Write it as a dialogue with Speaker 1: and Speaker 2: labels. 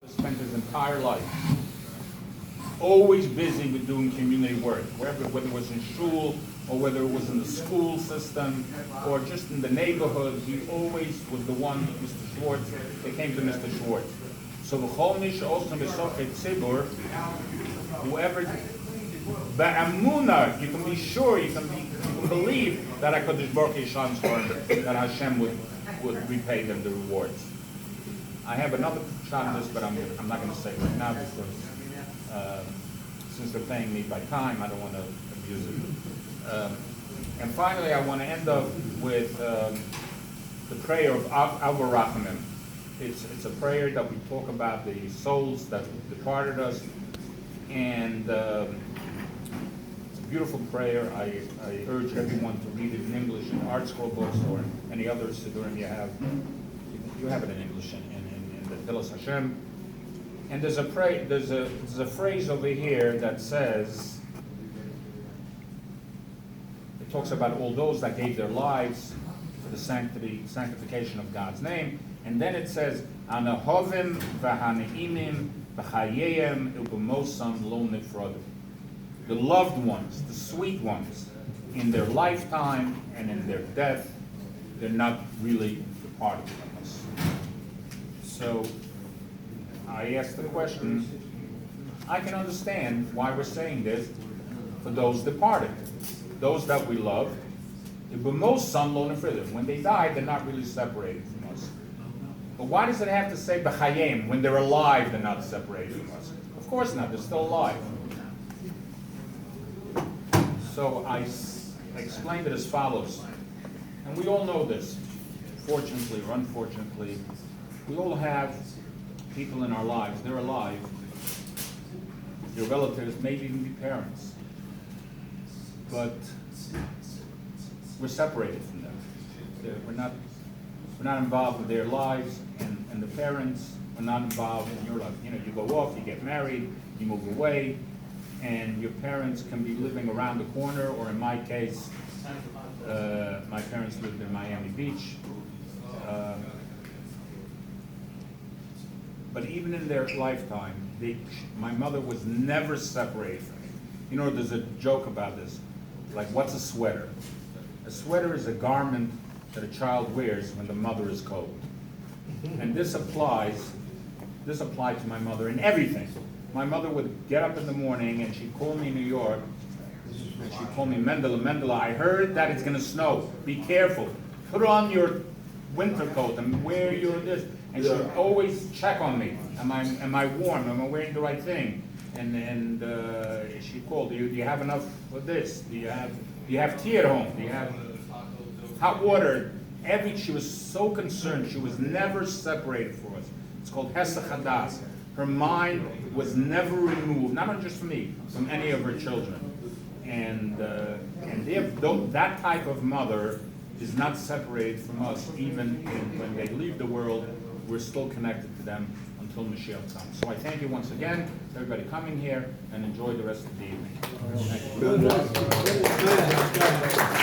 Speaker 1: Spent his entire life always busy with doing community work, whether it was in shul or whether it was in the school system or just in the neighborhood. He always was the one, Mr. Schwartz, they came to Mr. Schwartz. So whoever, Ba'amuna, you can be sure, you can believe that HaKadosh Baruch Hu Yishan's heart, that Hashem would repay them the rewards. I have another shot on this, but I'm not going to say it right now because since they're paying me by time, I don't want to abuse it. And finally, I want to end up with the prayer of Avor Rachamim. It's a prayer that we talk about the souls that departed us, and it's a beautiful prayer. I urge everyone to read it in English in art school books or any other siddurim you have. You have it in English in the Pilas Hashem. And there's a phrase over here that says, it talks about all those that gave their lives for the sanctification of God's name. And then it says, Anahovim v'haneimim v'chayeyem ub'mosam lo nifrodim. The loved ones, the sweet ones, in their lifetime and in their death, they're not really departed from us. So I ask the question, I can understand why we're saying this for those departed, those that we love. When they died, they're not really separated from us. But why does it have to say b'chayim? When they're alive, they're not separated from us? Of course not, they're still alive. So I explained it as follows, and we all know this, fortunately or unfortunately. We all have people in our lives, they're alive, your relatives, maybe even your parents, but we're separated from them. We're not involved with their lives, and the parents are not involved in your life. You know, you go off, you get married, you move away, and your parents can be living around the corner, or in my case, my parents lived in Miami Beach. But even in their lifetime, my mother was never separated from me. You know, there's a joke about this, like, what's a sweater? A sweater is a garment that a child wears when the mother is cold. And this applied to my mother in everything. My mother would get up in the morning and she'd call me in New York, and she'd call me, Mendele, I heard that it's going to snow. Be careful. Put on your winter coat and wear your this. And she would always check on me. Am I warm? Am I wearing the right thing? And she called. Do you have enough for this? Do you have tea at home? Do you have hot water? She was so concerned. She was never separated from us. It's called Hesach Hadas. Her mind was never removed, not just from me, from any of her children. And that type of mother is not separated from us, even when they leave the world. We're still connected to them until Mashiach comes. So I thank you once again, everybody coming here, and enjoy the rest of the evening. Thank you.